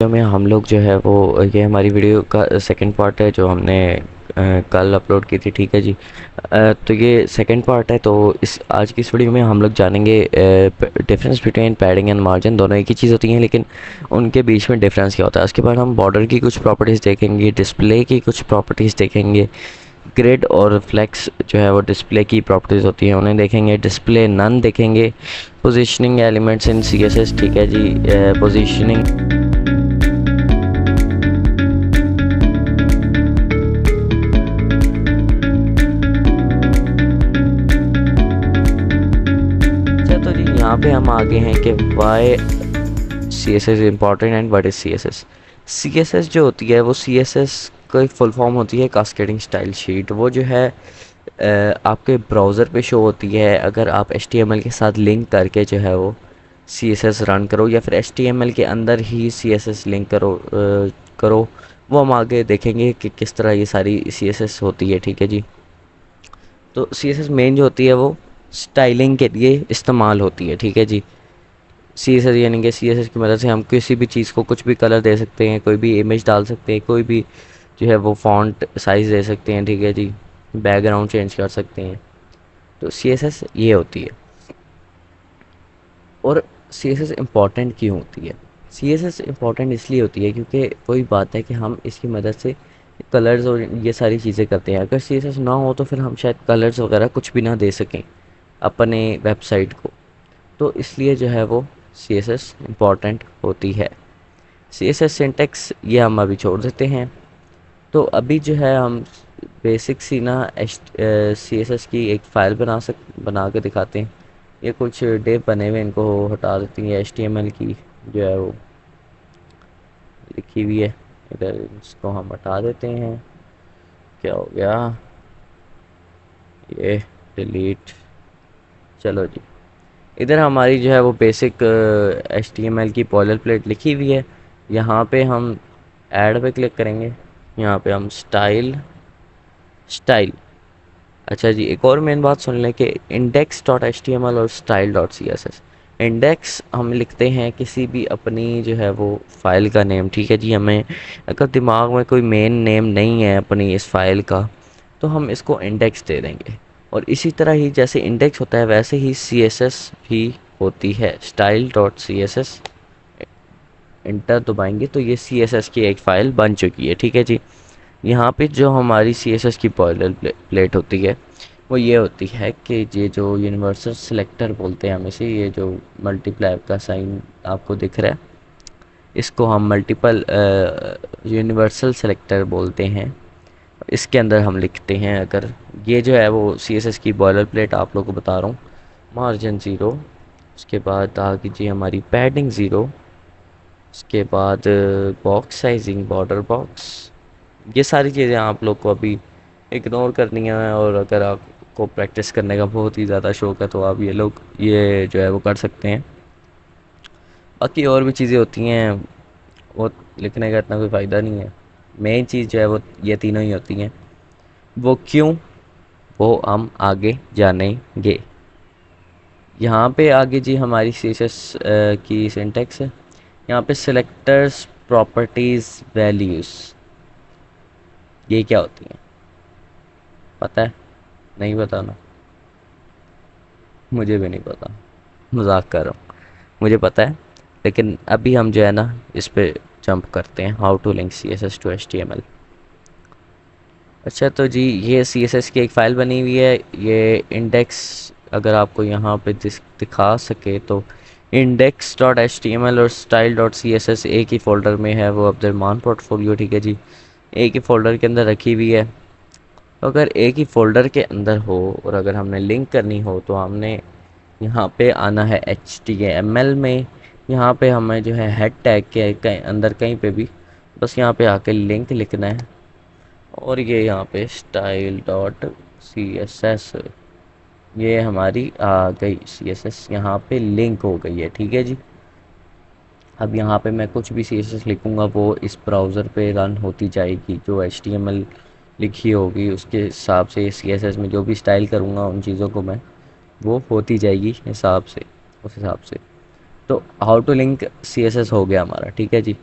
Video में हम लोग जो है वो ये हमारी वीडियो का सेकंड पार्ट है जो हमने कल अपलोड की थी। ठीक है जी। तो ये सेकंड पार्ट है। तो इस आज की इस वीडियो में हम लोग जानेंगे difference between padding and margin. दोनों एक ही चीज़ होती हैं लेकिन उनके बीच में डिफरेंस क्या होता है। उसके बाद हम बॉर्डर की कुछ प्रॉपर्टीज़ देखेंगे, डिस्प्ले की कुछ प्रॉपर्टीज़ देखेंगे, ग्रिड और फ्लेक्स जो है वो डिस्प्ले की प्रॉपर्टीज़ होती हैं उन्हें देखेंगे, डिस्प्ले नन देखेंगे, पोजीशनिंग एलिमेंट्स इन सीएसएस। ठीक है जी। पोजीशनिंग अच्छा, तो जी यहाँ पे हम आगे हैं कि why C S S important and what is C S S. C S S जो होती है वो सी एस एस का एक फुल फॉर्म होती है कास्केडिंग स्टाइल शीट। वो जो है आपके ब्राउज़र पे शो होती है अगर आप एच टी एम एल के साथ लिंक करके जो है वो सी एस एस रन करो, या फिर एच टी एम एल के अंदर ही सी एस एस लिंक करो। वो हम आगे देखेंगे कि किस तरह ये सारी सी एस एस होती है। ठीक है जी। तो सी एस एस मेन जो होती है वो स्टाइलिंग के लिए इस्तेमाल होती है। ठीक है जी। सी एस एस यानी कि सी एस एस की मदद से हम किसी भी चीज़ को कुछ भी कलर दे सकते हैं, कोई भी इमेज डाल सकते हैं, कोई भी जो है वो फॉन्ट साइज़ दे सकते हैं। ठीक है जी। बैकग्राउंड चेंज कर सकते हैं। तो सी एस एस ये होती है। और सी एस एस इम्पॉर्टेंट क्यों होती है? सी एस एस इम्पॉर्टेंट इसलिए होती है क्योंकि वही बात है कि हम इसकी मदद से कलर्स और ये सारी चीज़ें करते हैं। अगर सी एस एस ना हो तो फिर हम शायद कलर्स वगैरह कुछ भी ना दे सकें अपने वेबसाइट को। तो इसलिए जो है वो सी एस एस इम्पॉर्टेंट होती है। सी एस एस सिंटेक्स ये हम अभी छोड़ देते हैं। तो अभी जो है हम बेसिक सी ना सी एस एस की एक फ़ाइल बना के दिखाते हैं। ये कुछ डेव बने हुए इनको हटा देती है। एच टी एम एल की जो है वो लिखी हुई है, इधर इसको हम हटा देते हैं। क्या हो गया ये? डिलीट। चलो जी। इधर हमारी जो है वो basic H T M L की बॉयलर प्लेट लिखी हुई है। यहाँ पे हम ऐड पे क्लिक करेंगे। यहाँ पे हम स्टाइल। अच्छा जी, एक और मेन बात सुन लें कि index dot H T M L और style dot C S S. Index हम लिखते हैं किसी भी अपनी जो है वो फाइल का नेम। ठीक है जी। हमें अगर दिमाग में कोई मेन नेम नहीं है अपनी इस फाइल का तो हम इसको इंडेक्स दे देंगे। और इसी तरह ही जैसे इंडेक्स होता है वैसे ही सी एस एस भी होती है। Style dot C S S enter दबाएंगे तो ये सी एस एस की एक फ़ाइल बन चुकी है। ठीक है जी। यहाँ पे जो हमारी सी एस एस की बॉयलर प्लेट होती है वो ये होती है कि ये जो यूनिवर्सल सिलेक्टर बोलते हैं हम इसे, ये जो मल्टीप्लाई का साइन आपको दिख रहा है इसको हम मल्टीपल यूनिवर्सल सिलेक्टर बोलते हैं। इसके अंदर हम लिखते हैं, अगर ये जो है वो सी एस एस की बॉयलर प्लेट आप लोगों को बता रहा हूँ, मार्जिन ज़ीरो, उसके बाद आ कीजिए हमारी पैडिंग ज़ीरो, उसके बाद बॉक्स साइजिंग बॉर्डर बॉक्स। ये सारी चीज़ें आप लोग को अभी इग्नोर करनी है। और अगर आपको प्रैक्टिस करने का बहुत ही ज़्यादा शौक है तो आप ये जो है वो कर सकते हैं। बाकी और भी चीज़ें होती हैं वो लिखने का इतना कोई फ़ायदा नहीं है। मेन चीज़ जो है वो ये तीनों ही होती हैं। वो क्यों, वो हम आगे जानेंगे। यहाँ पे आगे जी हमारी सीएसएस की सिंटेक्स है। यहाँ पे सिलेक्टर्स प्रॉपर्टीज़ वैल्यूज़ ये क्या होती हैं पता है? नहीं बताना, मुझे भी नहीं पता, मजाक कर रहा हूँ, मुझे पता है। लेकिन अभी हम जो है ना इस पे जंप करते हैं, how to link C S S to H T M L. अच्छा, तो जी ये सी एस एस की एक फ़ाइल बनी हुई है। ये इंडेक्स अगर आपको यहाँ पे दिखा सके तो index dot H T M L और style dot C S S एक ही फ़ोल्डर में है, वो अब्दुलरमान पोर्टफोलियो। ठीक है जी। एक ही फ़ोल्डर के अंदर रखी हुई है। तो अगर एक ही फ़ोल्डर के अंदर हो और अगर हमने लिंक करनी हो तो हमने यहाँ पे आना है एच टी एम एल में। यहाँ पे हमें जो है हेड टैग के कहीं अंदर कहीं पे भी बस यहाँ पे आके लिंक लिखना है। और ये यहाँ पे style dot C S S, ये हमारी आ गई सी एस एस यहाँ पे लिंक हो गई है। ठीक है जी। अब यहाँ पे मैं कुछ भी सी एस एस लिखूँगा वो इस ब्राउज़र पे रन होती जाएगी। जो एच टी एम एल लिखी होगी उसके हिसाब से सी एस एस में जो भी स्टाइल करूँगा उन चीज़ों को मैं वो होती जाएगी उस हिसाब से। तो how to link C S S हो गया हमारा। ठीक है जी।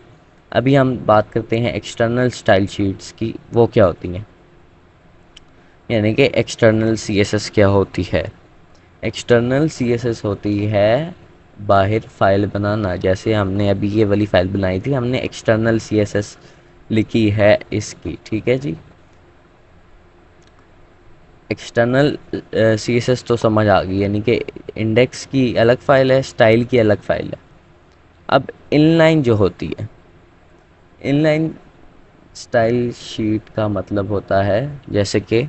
अभी हम बात करते हैं एक्सटर्नल स्टाइल शीट्स की, वो क्या होती हैं, यानी कि एक्सटर्नल सीएसएस क्या होती है। एक्सटर्नल सीएसएस होती है बाहर फाइल बनाना। जैसे हमने अभी ये वाली फाइल बनाई थी, हमने एक्सटर्नल सीएसएस लिखी है इसकी, ठीक है जी। एक्सटर्नल सीएसएस तो समझ आ गई, यानी कि इंडेक्स की अलग फाइल है, स्टाइल की अलग फाइल है। अब इनलाइन जो होती है, इनलाइन स्टाइल शीट का मतलब होता है, जैसे कि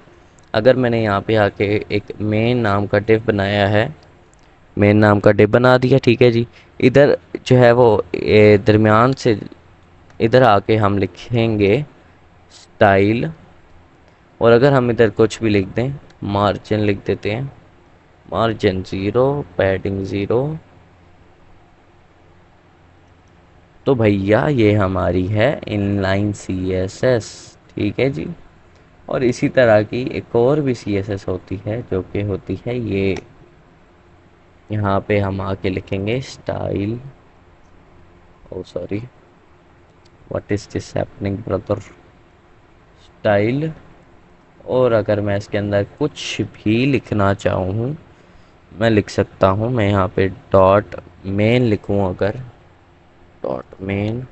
अगर मैंने यहाँ पे आके एक मेन नाम का डिव बनाया है, मेन नाम का डिव बना दिया, ठीक है जी। इधर जो है वो दरमियान से इधर आके हम लिखेंगे स्टाइल, और अगर हम इधर कुछ भी लिख दें, मार्जिन लिख देते हैं, मार्जिन 0, पैडिंग 0, तो भैया ये हमारी है इनलाइन सी एस एस, ठीक है जी। और इसी तरह की एक और भी सी एस एस होती है, जो कि होती है ये, यहाँ पे हम आके लिखेंगे style, oh sorry, what is this happening brother, style. और अगर मैं इसके अंदर कुछ भी लिखना चाहूँ, मैं लिख सकता हूँ, मैं यहाँ पे डॉट मेन लिखूँ, अगर डॉट मेन,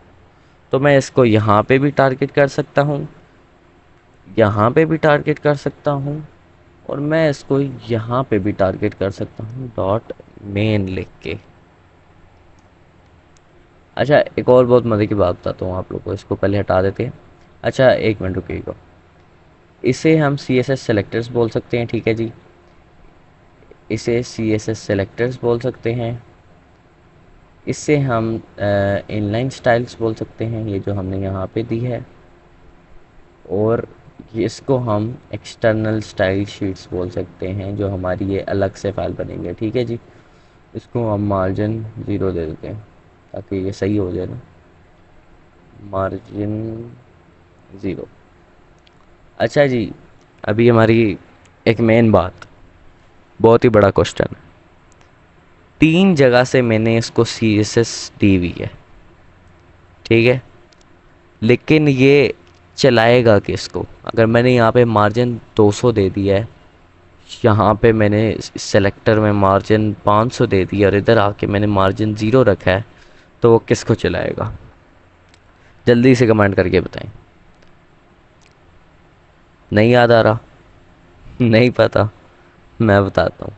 तो मैं इसको यहाँ पे भी टारगेट कर सकता हूँ, यहाँ पे भी टारगेट कर सकता हूँ, और मैं इसको यहाँ पे भी टारगेट कर सकता हूँ डॉट मेन लिख के। अच्छा, एक और बहुत मज़े की बात बताता हूँ आप लोग को, इसको पहले हटा देते हैं। अच्छा, एक मिनट रुकिएगा, इसे हम सी एस एस सेलेक्टर्स बोल सकते हैं, ठीक है जी। इसे सी एस एस सेलेक्टर्स बोल सकते हैं। इससे हम इनलाइन स्टाइल्स बोल सकते हैं, ये जो हमने यहाँ पे दी है। और इसको हम एक्सटर्नल स्टाइल शीट्स बोल सकते हैं, जो हमारी ये अलग से फाइल बनेंगे, ठीक है जी। इसको हम मार्जिन 0 दे देते हैं, ताकि ये सही हो जाए ना, मार्जिन 0। अच्छा जी, अभी हमारी एक मेन बात, बहुत ही बड़ा क्वेश्चन, 3 जगह से मैंने इसको सी एस एस दी हुई है, ठीक है, लेकिन ये चलाएगा किसको। अगर मैंने यहाँ पे मार्जिन 200 दे दिया है, यहाँ पे मैंने सेलेक्टर में मार्जिन 500 दे दिया, और इधर आके मैंने मार्जिन 0 रखा है, तो वो किसको चलाएगा, जल्दी से कमेंट करके बताएं। नहीं याद आ रहा, नहीं पता, मैं बताता हूँ।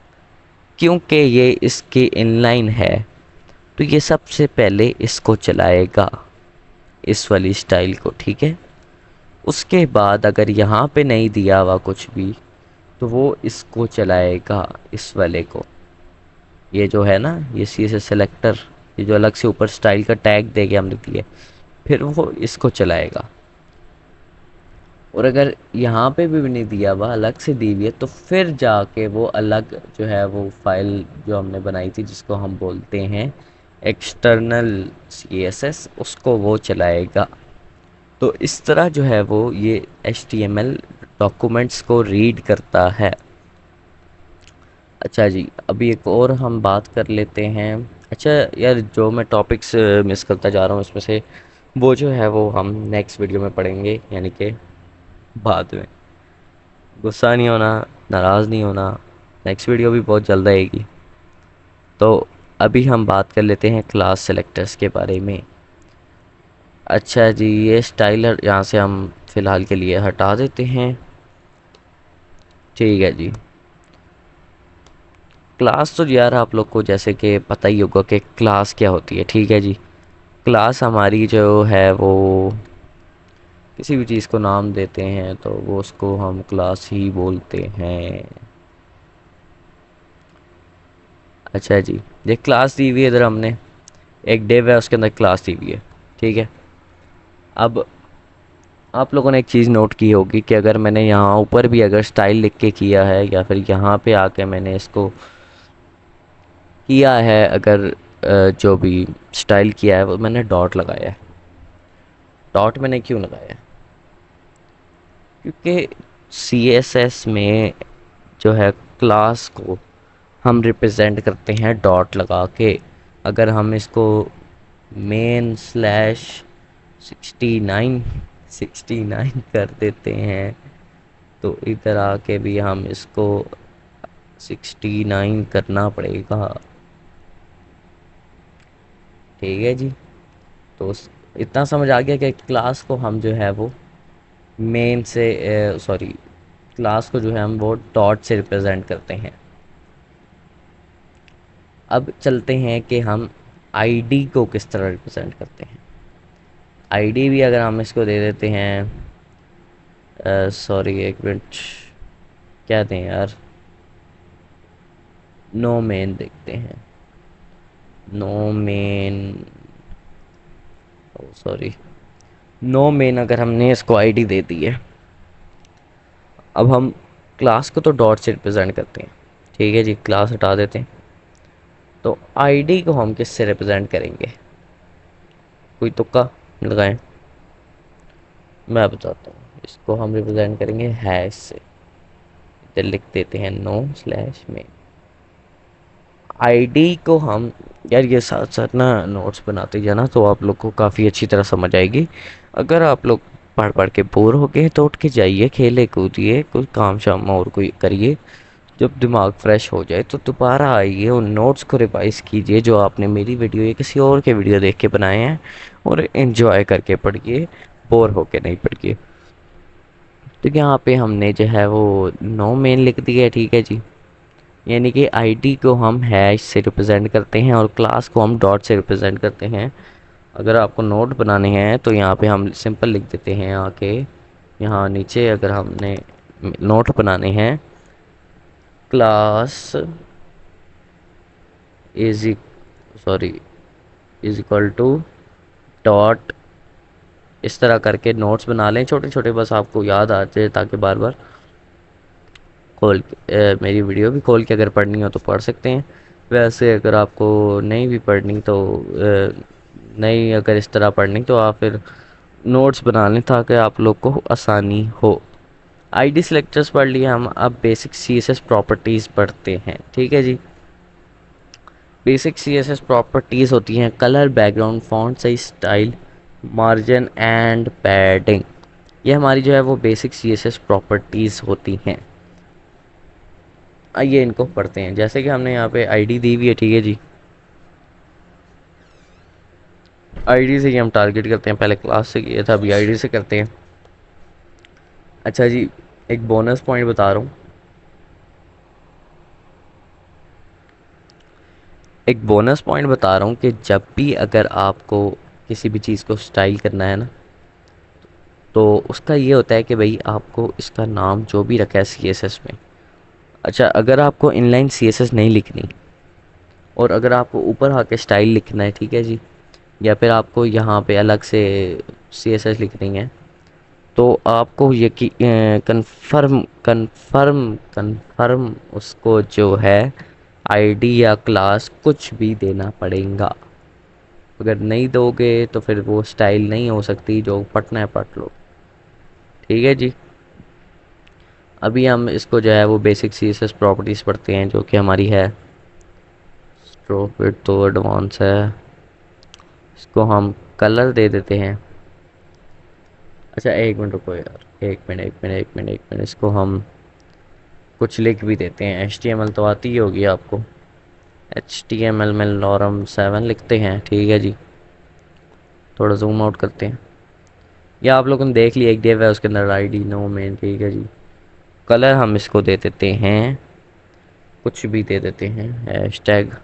क्योंकि ये इसके इनलाइन है, तो ये सबसे पहले इसको चलाएगा, इस वाली स्टाइल को, ठीक है। उसके बाद अगर यहाँ पे नहीं दिया हुआ कुछ भी, तो वो इसको चलाएगा, इस वाले को, ये जो है ना, ये सी एस एस सेलेक्टर, ये जो अलग से ऊपर स्टाइल का टैग दे के हमने दिया, फिर वो इसको चलाएगा। और अगर यहाँ पे भी नहीं दिया हुआ, अलग से दी हुई है, तो फिर जाके वो अलग जो है वो फाइल जो हमने बनाई थी, जिसको हम बोलते हैं एक्सटर्नल सी एस एस, उसको वो चलाएगा। तो इस तरह जो है वो ये H T M L documents को रीड करता है। अच्छा जी, अभी एक और हम बात कर लेते हैं। अच्छा यार, जो मैं टॉपिक्स मिस करता जा रहा हूँ इसमें से, वो जो है वो हम नेक्स्ट वीडियो में पढ़ेंगे, यानी कि बाद में। गुस्सा नहीं होना, नाराज़ नहीं होना, नेक्स्ट वीडियो भी बहुत जल्द आएगी। तो अभी हम बात कर लेते हैं क्लास सेलेक्टर्स के बारे में। अच्छा जी, ये स्टाइलर यहाँ से हम फ़िलहाल के लिए हटा देते हैं, ठीक है जी। क्लास तो यार आप लोग को जैसे कि पता ही होगा कि क्लास क्या होती है, ठीक है जी। क्लास हमारी जो है वो, किसी भी चीज़ को नाम देते हैं तो वो उसको हम क्लास ही बोलते हैं। अच्छा जी, ये क्लास दी हुई है, इधर हमने एक डिव है, उसके अंदर क्लास दी हुई है, ठीक है। अब आप लोगों ने एक चीज़ नोट की होगी कि अगर मैंने यहाँ ऊपर भी अगर स्टाइल लिख के किया है, या फिर यहाँ पे आके मैंने इसको किया है, अगर जो भी स्टाइल किया है वो मैंने डॉट लगाया है। डॉट मैंने क्यों लगाया है, क्योंकि सी एस एस में जो है क्लास को हम रिप्रेजेंट करते हैं डॉट लगा के। अगर हम इसको मेन स्लैश 69, 69 कर देते हैं। तो इधर आके भी हम इसको 69 करना पड़ेगा। ठीक है जी। तो इतना समझ आ गया कि क्लास को हम जो है वो मेन से, सॉरी, क्लास को जो है हम वो डॉट से रिप्रेजेंट करते हैं। अब चलते हैं कि हम आईडी को किस तरह रिप्रेजेंट करते हैं। आईडी भी अगर हम इसको दे देते हैं, सॉरी एक मिनट, क्या दें यार, नो मेन देखते हैं। नो मेन, सॉरी, नो मेन अगर हमने इसको आईडी दे दी है। अब हम क्लास को तो डॉट से रिप्रेजेंट करते हैं, ठीक है जी, क्लास हटा देते हैं। तो आईडी को हम किससे रिप्रेजेंट करेंगे, कोई तुक्का लगाएं। मैं बताता हूँ, इसको हम रिप्रेजेंट करेंगे हैश से। इधर लिख देते हैं नो स्लैश में। आईडी को हम, यार ये साथ साथ ना नोट्स बनाते जाना तो आप लोग को काफ़ी अच्छी तरह समझ आएगी। अगर आप लोग पढ़ पढ़ के बोर हो गए तो उठ के जाइए, खेले कूदिए, कोई काम शाम और कोई करिए। जब दिमाग फ्रेश हो जाए तो दोबारा आइए, उन नोट्स को रिवाइज कीजिए जो आपने मेरी वीडियो या किसी और के वीडियो देख के बनाए हैं, और एंजॉय करके पढ़िए, बोर होके नहीं पढ़िए। तो यहाँ पे हमने जो है वो नो मेन लिख दिया है, ठीक है जी। यानी कि आईडी को हम हैश से रिप्रेजेंट करते हैं और क्लास को हम डॉट से रिप्रेजेंट करते हैं। अगर आपको नोट बनाने हैं तो यहाँ पे हम सिंपल लिख देते हैं आके, यहाँ नीचे अगर हमने नोट बनाने हैं, class is, sorry, is equal to dot, इस तरह करके नोट्स बना लें छोटे छोटे, बस आपको याद आ जाए, ताकि बार बार खोल के मेरी वीडियो भी खोल के अगर पढ़नी हो तो पढ़ सकते हैं। वैसे अगर आपको नहीं भी पढ़नी तो नहीं, अगर इस तरह पढ़नी तो आप फिर नोट्स बना लें ताकि आप लोग को आसानी हो। आईडी सेलेक्टर्स पढ़ लिए हम, अब बेसिक सीएसएस प्रॉपर्टीज़ पढ़ते हैं, ठीक है जी। बेसिक सीएसएस प्रॉपर्टीज़ होती हैं colour, background, font size, style, margin and padding. ये हमारी जो है वो बेसिक सीएसएस प्रॉपर्टीज़ होती हैं। आइए इनको पढ़ते हैं। जैसे कि हमने यहाँ पे आईडी दी हुई है, ठीक है जी। आईडी से ही हम टारगेट करते हैं, पहले क्लास से किया था, अभी आईडी से करते हैं। अच्छा जी, एक बोनस पॉइंट बता रहा हूँ, एक बोनस पॉइंट बता रहा हूँ कि जब भी अगर आपको किसी भी चीज़ को स्टाइल करना है ना, तो उसका ये होता है कि भाई आपको इसका नाम जो भी रखा है सीएसएस में, अच्छा अगर आपको इनलाइन सीएसएस नहीं लिखनी और अगर आपको ऊपर आके स्टाइल लिखना है, ठीक है जी, या फिर आपको यहाँ पे अलग से सीएसएस लिखनी है, तो आपको यकी कंफर्म कंफर्म कंफर्म उसको जो है आईडी या क्लास कुछ भी देना पड़ेगा। अगर नहीं दोगे तो फिर वो स्टाइल नहीं हो सकती, जो पढ़ना है पढ़ लो, ठीक है जी। अभी हम इसको जो है वो बेसिक सीएसएस प्रॉपर्टीज़ पढ़ते हैं, जो कि हमारी है स्ट्रोक विड्थ तो एडवांस है। इसको हम कलर दे देते हैं। अच्छा एक मिनट रुको यार, एक मिनट, इसको हम कुछ लिख भी देते हैं। HTML तो आती ही होगी आपको, HTML में लॉरम 7 लिखते हैं, ठीक है जी। थोड़ा जूम आउट करते हैं, या आप लोगों ने देख लिया एक डिव है उसके अंदर आईडी नो मेन, ठीक है जी। कलर हम इसको दे देते हैं, कुछ भी दे देते हैं, हैशटैग,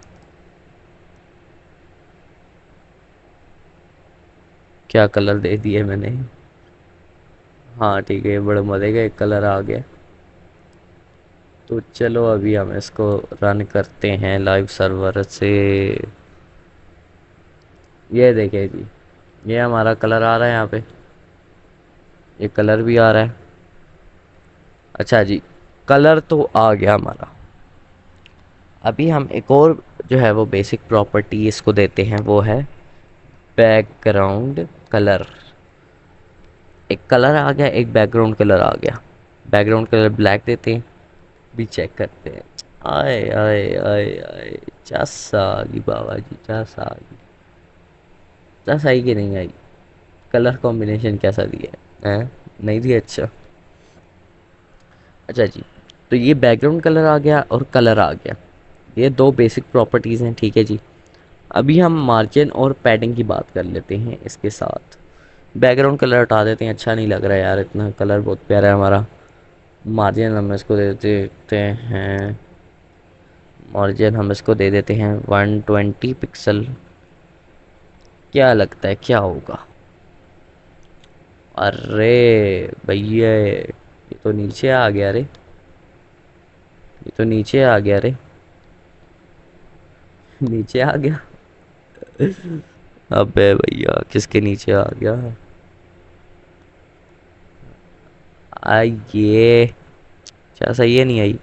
क्या कलर दे दिए मैंने, हाँ ठीक है, बड़े मज़े का एक कलर आ गया। तो चलो अभी हम इसको रन करते हैं लाइव सर्वर से। ये देखिए जी, ये हमारा कलर आ रहा है यहाँ पे, ये कलर भी आ रहा है। अच्छा जी, कलर तो आ गया हमारा। अभी हम एक और जो है वो बेसिक प्रॉपर्टी इसको देते हैं, वो है बैकग्राउंड कलर। एक कलर आ गया, एक बैकग्राउंड कलर आ गया। बैकग्राउंड कलर ब्लैक देते हैं, भी चेक करते हैं। आए आए आए आए, चस आ गई बाबा जी, चस आ गई, चस आई कि नहीं आई। कलर कॉम्बिनेशन कैसा दिया है? नहीं दिया? अच्छा। अच्छा जी, तो ये बैकग्राउंड कलर आ गया और कलर आ गया, ये दो बेसिक प्रॉपर्टीज़ हैं, ठीक है जी। अभी हम मार्जिन और पैडिंग की बात कर लेते हैं इसके साथ। बैकग्राउंड कलर हटा देते हैं, अच्छा नहीं लग रहा है यार, इतना कलर बहुत प्यारा है हमारा। मार्जिन हम इसको दे देते हैं, मार्जिन हम इसको दे देते हैं 120 पिक्सल। क्या लगता है क्या होगा? अरे भैया, ये तो नीचे आ गया रे, ये तो नीचे आ गया रे, नीचे आ गया। अबे भैया किसके नीचे आ गया? ये क्या सही है? नहीं आई।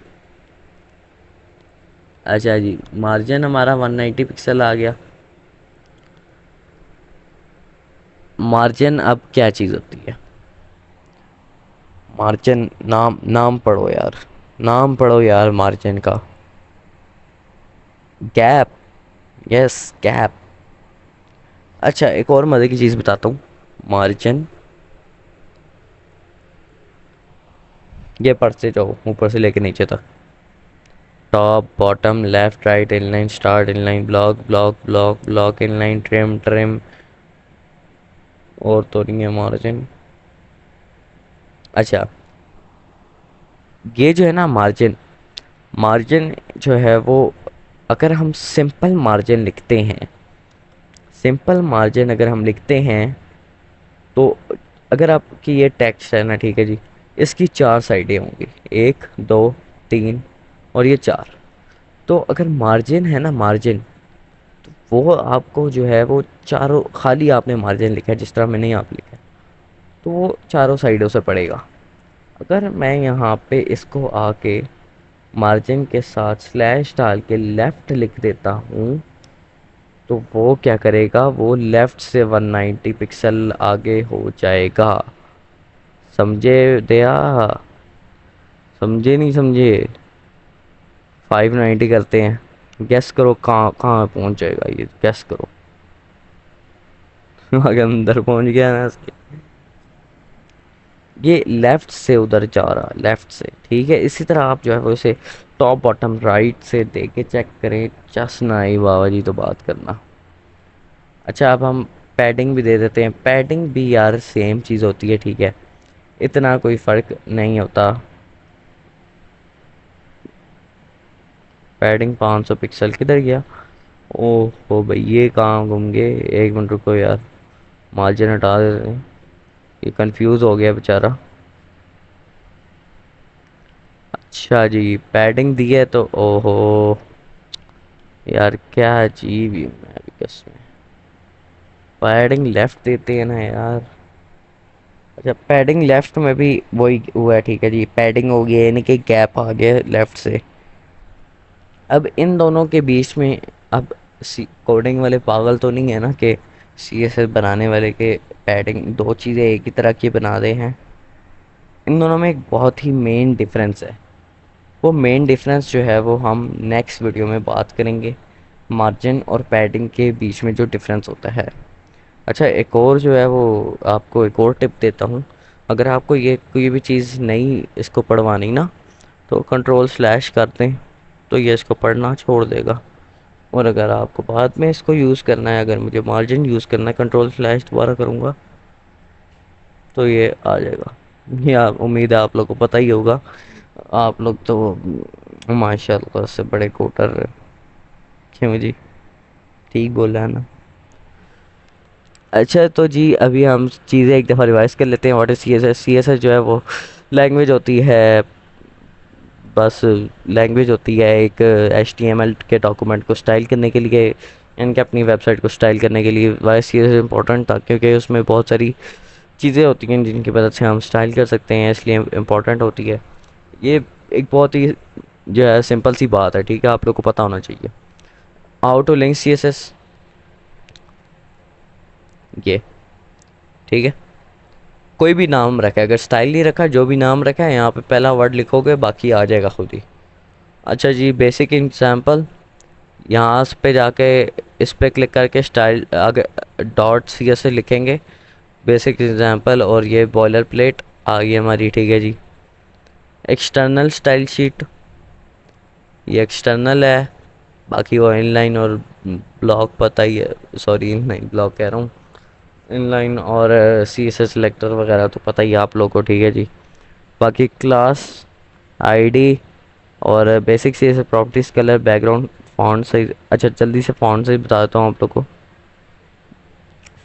अच्छा जी, मार्जिन हमारा 190 पिक्सल आ गया। मार्जिन अब क्या चीज़ होती है? मार्जिन, नाम नाम पढ़ो यार, नाम पढ़ो यार मार्जिन का। गैप। Yes, gap. अच्छा, एक और मज़े की चीज़ बताता हूँ। मार्जिन, ये पढ़ते जाओ ऊपर से लेके नीचे तक। Top, bottom, left, right, inline, start, inline, block, block, block, block, inline, trim, trim. और तो नहीं है मार्जिन। अच्छा, ये जो है ना मार्जिन, मार्जिन जो है वो, अगर हम सिंपल मार्जिन लिखते हैं, सिंपल मार्जिन अगर हम लिखते हैं, तो अगर आपकी ये टेक्स्ट है ना, ठीक है जी, इसकी चार साइडें होंगी, एक, दो, तीन और ये चार। तो अगर मार्जिन है ना, मार्जिन, तो वो आपको जो है वो चारों, खाली आपने मार्जिन लिखा है जिस तरह मैंने यहाँ पे लिखा है, तो वो चारों साइडों से पड़ेगा। अगर मैं यहाँ पे इसको आके मार्जिन के साथ स्लैश डाल के लेफ़्ट लिख देता हूँ, तो वो क्या करेगा, वो लेफ़्ट से 190 पिक्सल आगे हो जाएगा। समझे दया? समझे नहीं समझे? 590 करते हैं, गैस करो कहाँ कहाँ पहुँच जाएगा ये, गैस करो। अगर अंदर पहुँच गया ना इसके, ये लेफ्ट से उधर जा रहा, लेफ्ट से, ठीक है। इसी तरह आप जो है वो इसे टॉप बॉटम राइट से दे के चेक करें, चस ना आई बाबा जी तो बात करना। अच्छा, अब हम पैडिंग भी दे देते हैं। पैडिंग भी यार सेम चीज़ होती है, ठीक है, इतना कोई फ़र्क नहीं होता। पैडिंग 500 पिक्सल किधर गया? ओहो भाई, ये कहाँ गुम गए? एक मिनट रुको यार, मार्जिन हटा देते हैं, ये कंफ्यूज हो गया बेचारा। अच्छा जी, पैडिंग दी है तो ओहो यार, क्या अजीब ही मैं भी कसम। पैडिंग लेफ्ट देते हैं ना यार। अच्छा, पैडिंग लेफ्ट में भी वही हुआ है, ठीक है जी, पैडिंग हो गया यानी कि गैप आ गया लेफ्ट से। अब इन दोनों के बीच में, अब सी कोडिंग वाले पागल तो नहीं है ना कि सी एस एस बनाने वाले के पैडिंग दो चीज़ें एक ही तरह की बना दे हैं। इन दोनों में एक बहुत ही मेन डिफरेंस है। वो मेन डिफरेंस जो है वो हम नेक्स्ट वीडियो में बात करेंगे, मार्जिन और पैडिंग के बीच में जो डिफरेंस होता है। अच्छा, एक और जो है वो आपको एक और टिप देता हूँ। अगर आपको ये कोई भी चीज़ नहीं इसको पढ़वानी ना, तो कंट्रोल स्लैश कर दें, तो ये इसको पढ़ना छोड़ देगा। और अगर आपको बाद में इसको यूज़ करना है, अगर मुझे मार्जिन यूज़ करना है, कंट्रोल स्लैश दोबारा करूँगा तो ये आ जाएगा। ये उम्मीद है आप लोग को पता ही होगा, आप लोग तो माशाल्लाह से बड़े कोटर। क्यों जी, ठीक बोला है ना? अच्छा, तो जी अभी हम चीज़ें एक दफ़ा रिवाइज कर लेते हैं। What is C S S? C S S जो है वो लैंग्वेज होती है, बस लैंग्वेज होती है एक एच टी एम एल के डॉक्यूमेंट को स्टाइल करने के लिए, इनके अपनी वेबसाइट को स्टाइल करने के लिए। Why C S S important था क्योंकि उसमें बहुत सारी चीज़ें होती हैं जिनकी मदद से हम स्टाइल कर सकते हैं, इसलिए इम्पोर्टेंट होती है ये। एक बहुत ही जो है सिंपल सी बात है, ठीक है, आप लोग को पता होना चाहिए। How to link C S S, ये ठीक है। कोई भी नाम रखा है, अगर स्टाइल नहीं रखा, जो भी नाम रखा है यहाँ पे पहला वर्ड लिखोगे, बाकी आ जाएगा खुद ही। अच्छा जी, बेसिक एग्जांपल, यहाँ पे जाके इस पे क्लिक करके स्टाइल आगे डॉट सी एस लिखेंगे, बेसिक एग्जांपल, और ये बॉयलर प्लेट आ गई हमारी, ठीक है जी। एक्सटर्नल स्टाइल शीट, ये एक्सटर्नल है, बाकी वो इनलाइन और ब्लॉक पता ही है, सॉरी नहीं ब्लॉक कह रहा हूँ, इनलाइन और सी एस एस सेलेक्टर वगैरह तो पता ही है आप लोग को, ठीक है जी। बाकी क्लास आईडी और basic C S S properties, colour, background, font size. अच्छा जल्दी से फॉन्ट साइज बता देता हूँ आप लोग को।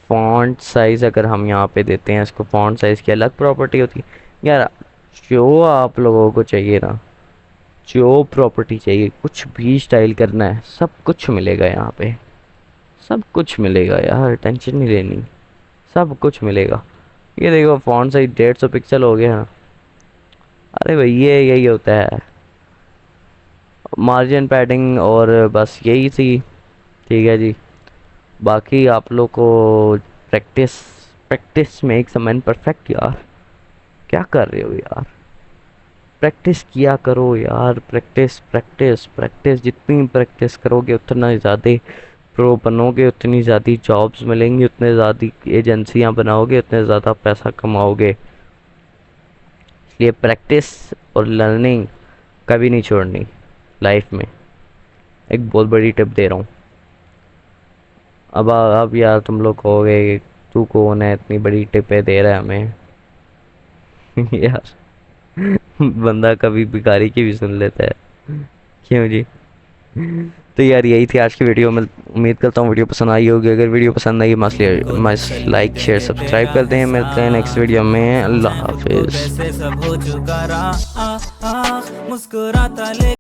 फॉन्ट साइज अगर हम यहाँ पे देते हैं इसको, फॉन्ट साइज की अलग प्रॉपर्टी होती है यार। जो आप लोगों को चाहिए ना, जो प्रॉपर्टी चाहिए, कुछ भी स्टाइल करना है, सब कुछ मिलेगा यहाँ पे, सब कुछ मिलेगा यार, टेंशन नहीं लेनी, सब कुछ मिलेगा। ये देखो फॉन्ट साइज 150 पिक्सल हो गया। अरे भाई ये यही होता है, मार्जिन पैडिंग और बस यही थी, ठीक है जी। बाकी आप लोग को practice, practice makes a man perfect यार। क्या कर रहे हो यार, प्रैक्टिस किया करो यार, प्रैक्टिस प्रैक्टिस प्रैक्टिस, जितनी प्रैक्टिस करोगे उतना ज़्यादा प्रो बनोगे, उतनी ज़्यादा जॉब्स मिलेंगी, उतने ज़्यादा एजेंसियां बनाओगे, उतने ज़्यादा पैसा कमाओगे। इसलिए प्रैक्टिस और लर्निंग कभी नहीं छोड़नी लाइफ में, एक बहुत बड़ी टिप दे रहा हूँ। अब यार तुम लोग कहोगे कि तू कौन है इतनी बड़ी टिपें दे रहा है हमें। यार बंदा कभी भिखारी की भी सुन लेता है, क्यों जी। तो यार यही थी आज की वीडियो में, उम्मीद करता हूँ वीडियो पसंद आई होगी। अगर वीडियो पसंद I must like share subscribe कर दें। मिलते हैं नेक्स्ट वीडियो में, अल्लाह हाफिज़। सब हो चुका रहा मुस्कुराता ले